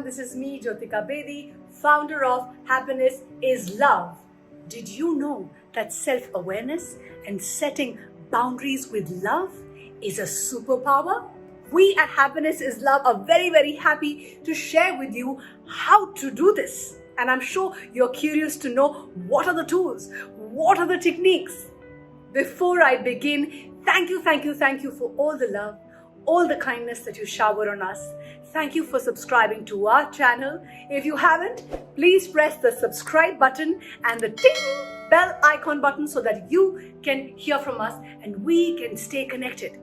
this is me, Jyotika Bedi, founder of Happiness is Love. Did you know that self-awareness and setting boundaries with love is a superpower? We at Happiness is Love are very, very happy to share with you how to do this. And I'm sure you're curious to know what are the tools, what are the techniques. Before I begin, thank you for all the love, all the kindness that you shower on us. Thank you for subscribing to our channel. If you haven't, please press the subscribe button and the ting bell icon button so that you can hear from us and we can stay connected.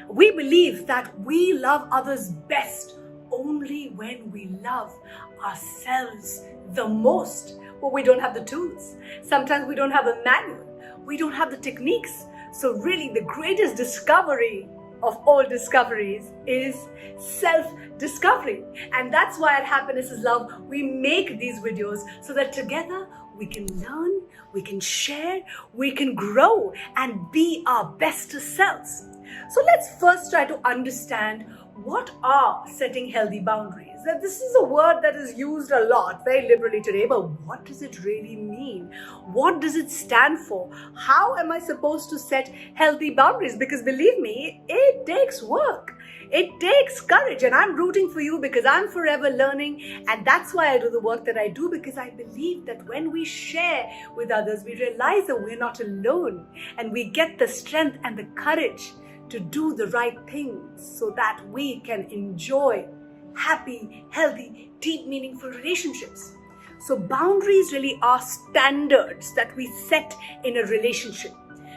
We believe that we love others best only when we love ourselves the most. But we don't have the tools. Sometimes we don't have a manual. We don't have the techniques. So really the greatest discovery of all discoveries is self-discovery. And that's why at Happiness is Love, we make these videos so that together we can learn, we can share, we can grow and be our best selves. So let's first try to understand what are setting healthy boundaries. Now, this is a word that is used a lot, very liberally today, but what does it really mean? What does it stand for? How am I supposed to set healthy boundaries? Because believe me, it takes work. It takes courage, and I'm rooting for you because I'm forever learning, and that's why I do the work that I do, because I believe that when we share with others, we realize that we're not alone, and we get the strength and the courage to do the right things so that we can enjoy happy, healthy, deep, meaningful relationships. So boundaries really are standards that we set in a relationship,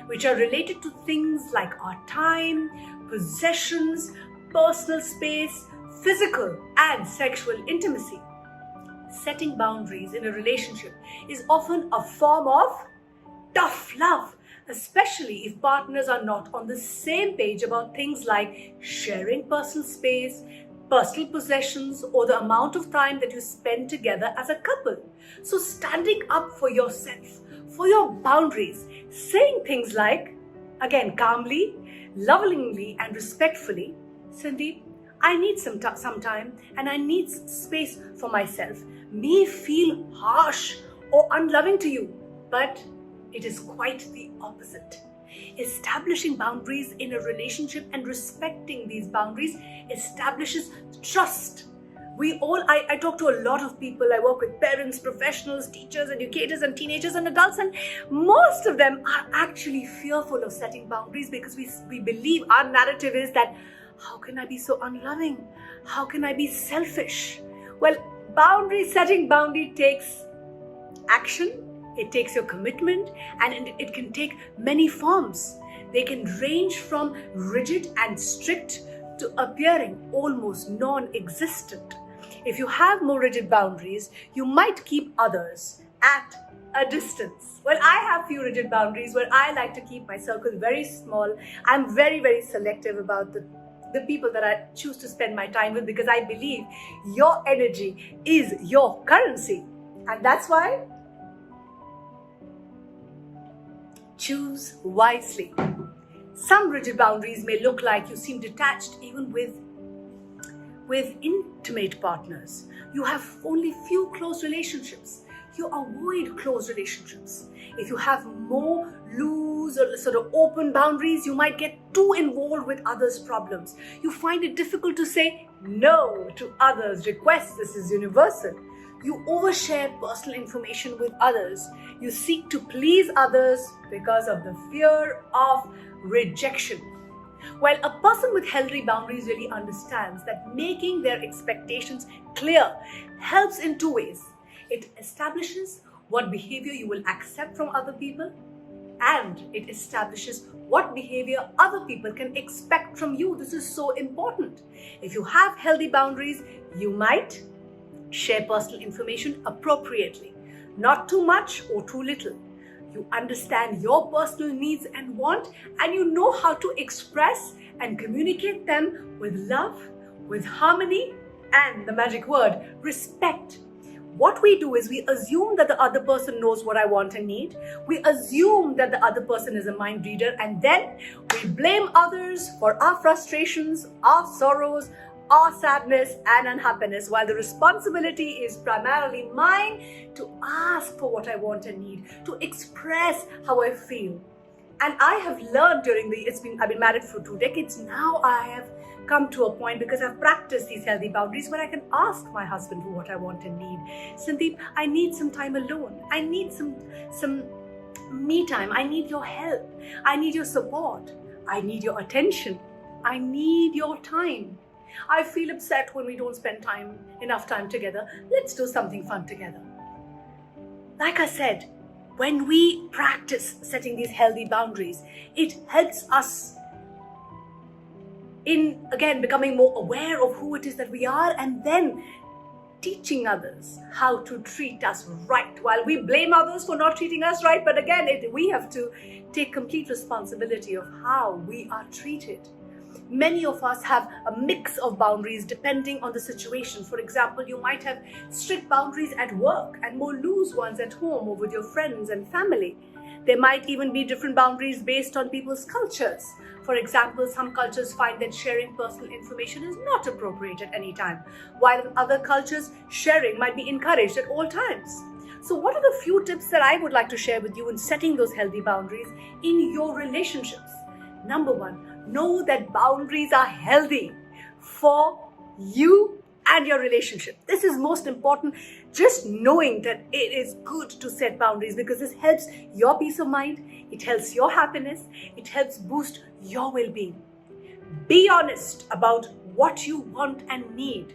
which are related to things like our time, possessions, personal space, physical and sexual intimacy. Setting boundaries in a relationship is often a form of tough love, especially if partners are not on the same page about things like sharing personal space, personal possessions, or the amount of time that you spend together as a couple. So standing up for yourself, for your boundaries, saying things like, again calmly, lovingly and respectfully, Sandeep, I need some time and I need space for myself, may feel harsh or unloving to you, but it is quite the opposite. Establishing boundaries in a relationship and respecting these boundaries establishes trust. I talk to a lot of people. I work with parents, professionals, teachers, educators, and teenagers and adults, and most of them are actually fearful of setting boundaries because we believe our narrative is that, how can I be so unloving? How can I be selfish? Well, setting boundary takes action. It takes your commitment, and it can take many forms. They can range from rigid and strict to appearing almost non-existent. If you have more rigid boundaries, you might keep others at a distance. Well, I have few rigid boundaries where I like to keep my circle very small. I'm very, very selective about the people that I choose to spend my time with, because I believe your energy is your currency. And that's why choose wisely. Some rigid boundaries may look like you seem detached even with intimate partners. You have only few close relationships. You avoid close relationships. If you have more loose or sort of open boundaries, you might get too involved with others' problems. You find it difficult to say no to others' requests. This is universal. You overshare personal information with others. You seek to please others because of the fear of rejection. While a person with healthy boundaries really understands that making their expectations clear helps in two ways. It establishes what behavior you will accept from other people, and it establishes what behavior other people can expect from you. This is so important. If you have healthy boundaries, you might share personal information appropriately, not too much or too little. You understand your personal needs and want, and you know how to express and communicate them with love, with harmony, and the magic word, respect. What we do is we assume that the other person knows what I want and need. We assume that the other person is a mind reader, and then we blame others for our frustrations, our sorrows, our sadness and unhappiness, while the responsibility is primarily mine to ask for what I want and need, to express how I feel. And I have learned I've been married for 2 decades now. I have come to a point, because I've practiced these healthy boundaries, where I can ask my husband for what I want and need. Sandeep, I need some time alone. I need some me time. I need your help. I need your support. I need your attention. I need your time. I feel upset when we don't spend enough time together. Let's do something fun together. Like I said, when we practice setting these healthy boundaries, it helps us in, again, becoming more aware of who it is that we are, and then teaching others how to treat us right, while we blame others for not treating us right. But again, we have to take complete responsibility of how we are treated. Many of us have a mix of boundaries depending on the situation. For example, you might have strict boundaries at work and more loose ones at home or with your friends and family. There might even be different boundaries based on people's cultures. For example, some cultures find that sharing personal information is not appropriate at any time, while in other cultures, sharing might be encouraged at all times. So what are the few tips that I would like to share with you in setting those healthy boundaries in your relationships? Number 1, know that boundaries are healthy for you and your relationship. This is most important. Just knowing that it is good to set boundaries, because this helps your peace of mind, it helps your happiness, it helps boost your well-being. Be honest about what you want and need.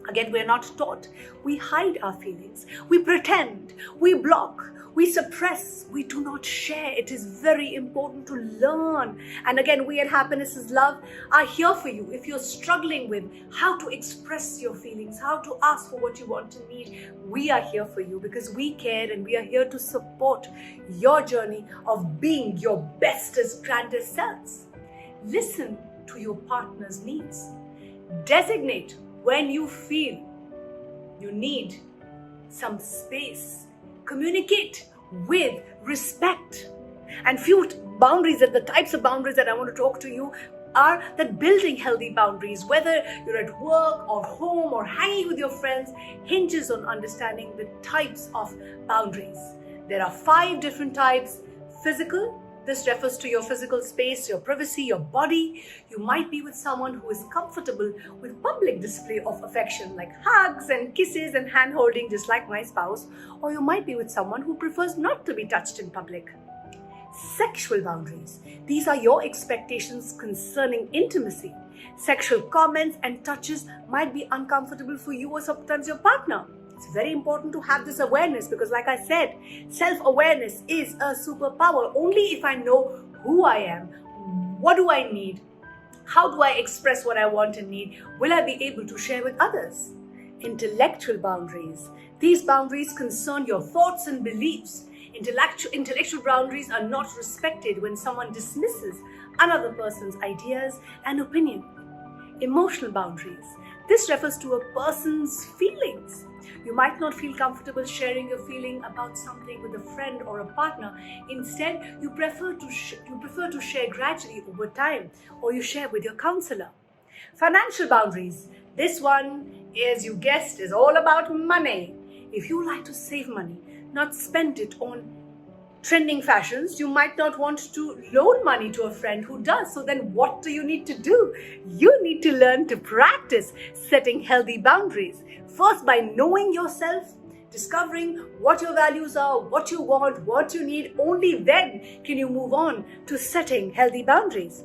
Again, we're not taught. We hide our feelings. We pretend. We block. We suppress. We do not share. It is very important to learn. And again, we at Happiness is Love are here for you. If you're struggling with how to express your feelings, how to ask for what you want and need, we are here for you, because we care and we are here to support your journey of being your bestest, grandest selves. Listen to your partner's needs. Designate when you feel you need some space. Communicate with respect. And few boundaries, and the types of boundaries that I want to talk to you are that building healthy boundaries, whether you're at work or home or hanging with your friends, hinges on understanding the types of boundaries. There are 5 different types. Physical. This refers to your physical space, your privacy, your body. You might be with someone who is comfortable with public display of affection, like hugs and kisses and hand-holding, just like my spouse. Or you might be with someone who prefers not to be touched in public. Sexual boundaries. These are your expectations concerning intimacy. Sexual comments and touches might be uncomfortable for you or sometimes your partner. It's very important to have this awareness, because like I said, self-awareness is a superpower. Only if I know who I am, what do I need, how do I express what I want and need, will I be able to share with others. Intellectual boundaries. These boundaries concern your thoughts and beliefs. Intellectual boundaries are not respected when someone dismisses another person's ideas and opinion. Emotional boundaries. This refers to a person's feelings. You might not feel comfortable sharing your feeling about something with a friend or a partner. Instead, you prefer to share gradually over time, or you share with your counselor. Financial boundaries. This one, as you guessed, is all about money. If you like to save money, not spend it on trending fashions, you might not want to loan money to a friend who does. So then what do you need to do? You need to learn to practice setting healthy boundaries. First, by knowing yourself, discovering what your values are, what you want, what you need. Only then can you move on to setting healthy boundaries.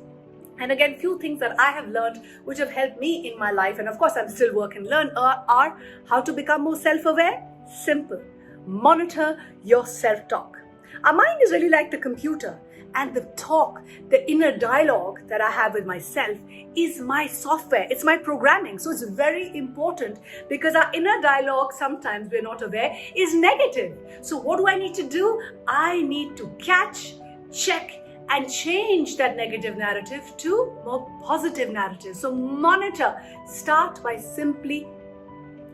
And again, few things that I have learned which have helped me in my life, and of course I'm still work and learn, are how to become more self-aware. Simple. Monitor your self-talk. Our mind is really like the computer, and the talk, the inner dialogue that I have with myself is my software, it's my programming. So it's very important, because our inner dialogue, sometimes we're not aware, is negative. So what do I need to do? I need to catch, check, and change that negative narrative to more positive narrative. So monitor. Start by simply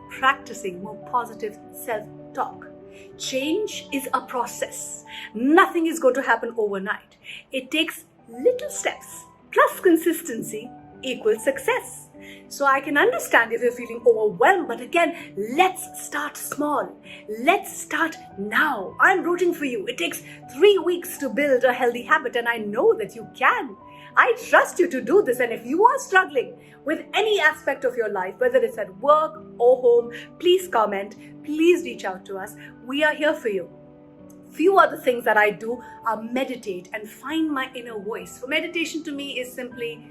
practicing more positive self-talk. Change is a process. Nothing is going to happen overnight. It takes little steps plus consistency equals success. So I can understand if you're feeling overwhelmed, but again, let's start small. Let's start now. I'm rooting for you. It takes 3 weeks to build a healthy habit, and I know that you can. I trust you to do this, and if you are struggling with any aspect of your life, whether it's at work or home, please comment, please reach out to us. We are here for you. Few other things that I do are meditate and find my inner voice. For meditation to me is simply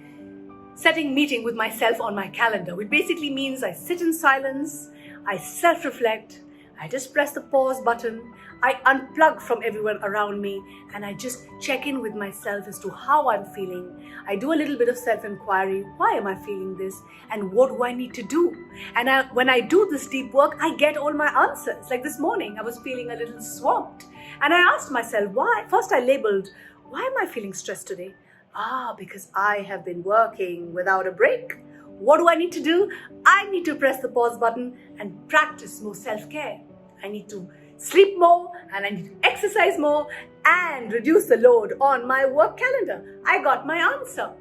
setting meeting with myself on my calendar, which basically means I sit in silence, I self-reflect, I just press the pause button, I unplug from everyone around me, and I just check in with myself as to how I'm feeling. I do a little bit of self-inquiry. Why am I feeling this? And what do I need to do? And when I do this deep work, I get all my answers. Like this morning, I was feeling a little swamped. And I asked myself, why? First I labeled, why am I feeling stressed today? Because I have been working without a break. What do I need to do? I need to press the pause button and practice more self-care. I need to sleep more, and I need to exercise more and reduce the load on my work calendar. I got my answer.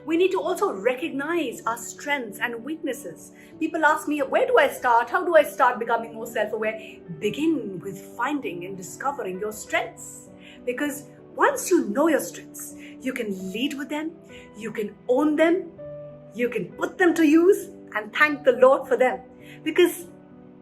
We need to also recognize our strengths and weaknesses. People ask me, where do I start? How do I start becoming more self-aware? Begin with finding and discovering your strengths. Because once you know your strengths, you can lead with them, you can own them, you can put them to use and thank the Lord for them. Because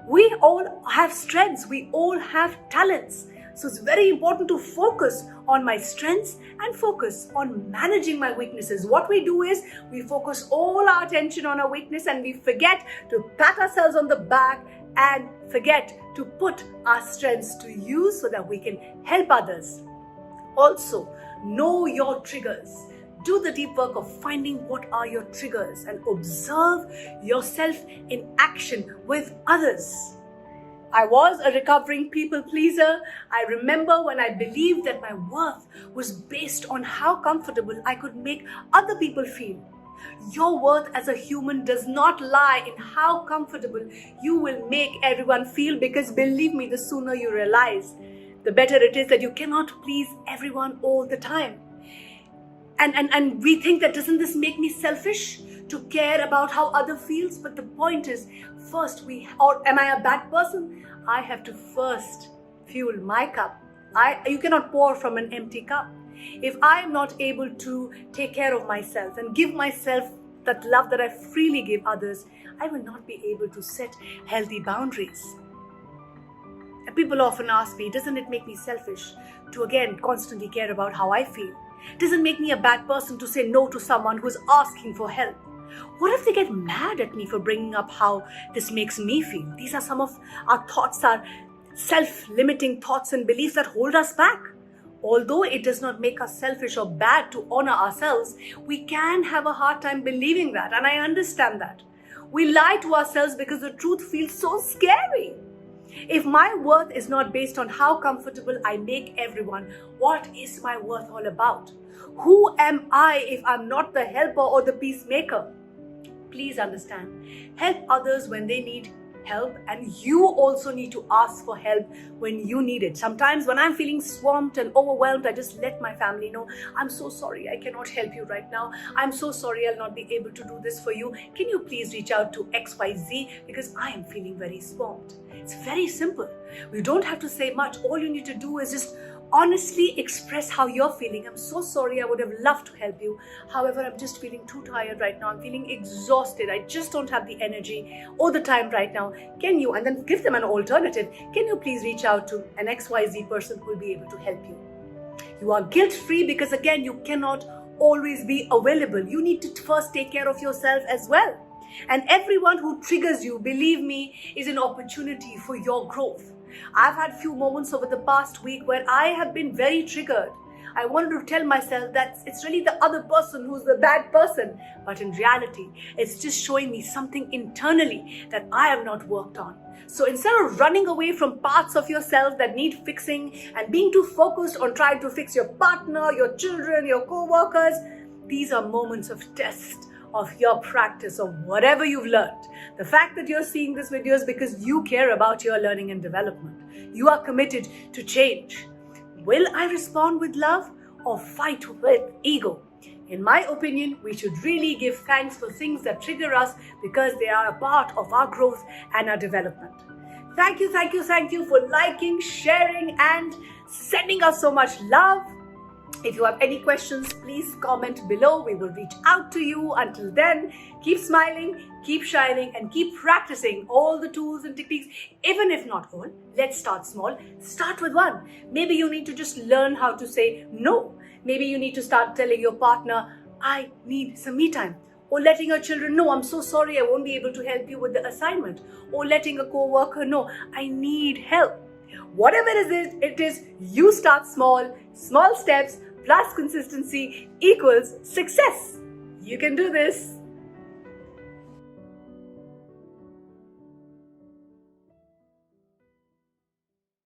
we all have strengths, we all have talents. So it's very important to focus on my strengths and focus on managing my weaknesses. What we do is we focus all our attention on our weakness and we forget to pat ourselves on the back and forget to put our strengths to use so that we can help others. Also, know your triggers. Do the deep work of finding what are your triggers and observe yourself in action with others. I was a recovering people pleaser. I remember when I believed that my worth was based on how comfortable I could make other people feel. Your worth as a human does not lie in how comfortable you will make everyone feel, because believe me, the sooner you realize, the better it is that you cannot please everyone all the time. And we think that, doesn't this make me selfish to care about how other feels? But the point is, first or am I a bad person? I have to first fuel my cup. You cannot pour from an empty cup. If I am not able to take care of myself and give myself that love that I freely give others, I will not be able to set healthy boundaries. And people often ask me, doesn't it make me selfish to again constantly care about how I feel? Doesn't make me a bad person to say no to someone who's asking for help? What if they get mad at me for bringing up how this makes me feel? These are some of our thoughts, our self-limiting thoughts and beliefs that hold us back. Although it does not make us selfish or bad to honor ourselves, we can have a hard time believing that, and I understand that. We lie to ourselves because the truth feels so scary. If my worth is not based on how comfortable I make everyone, what is my worth all about? Who am I if I'm not the helper or the peacemaker? Please understand, help others when they need help, and you also need to ask for help when you need it. Sometimes when I'm feeling swamped and overwhelmed, I just let my family know, I'm so sorry, I cannot help you right now. I'm so sorry, I'll not be able to do this for you. Can you please reach out to XYZ because I am feeling very swamped. It's very simple. You don't have to say much. All you need to do is just honestly express how you're feeling. I'm so sorry, I would have loved to help you. However, I'm just feeling too tired right now. I'm feeling exhausted. I just don't have the energy or the time right now. Can you, and then give them an alternative, can you please reach out to an XYZ person who will be able to help you? You are guilt-free because again, you cannot always be available. You need to first take care of yourself as well. And everyone who triggers you, believe me, is an opportunity for your growth. I've had few moments over the past week where I have been very triggered. I wanted to tell myself that it's really the other person who's the bad person. But in reality, it's just showing me something internally that I have not worked on. So instead of running away from parts of yourself that need fixing and being too focused on trying to fix your partner, your children, your co-workers, these are moments of test of your practice of whatever you've learned. The fact that you're seeing this video is because you care about your learning and development. You are committed to change. Will I respond with love or fight with ego? In my opinion, we should really give thanks for things that trigger us because they are a part of our growth and our development. Thank you for liking, sharing, and sending us so much love. If you have any questions, please comment below. We will reach out to you. Until then, keep smiling, keep shining, and keep practicing all the tools and techniques. Even if not all, let's start small. Start with one. Maybe you need to just learn how to say no. Maybe you need to start telling your partner, I need some me time. Or letting your children know, I'm so sorry, I won't be able to help you with the assignment. Or letting a co-worker know, I need help. Whatever it is, you start small. Small steps plus consistency equals success. You can do this.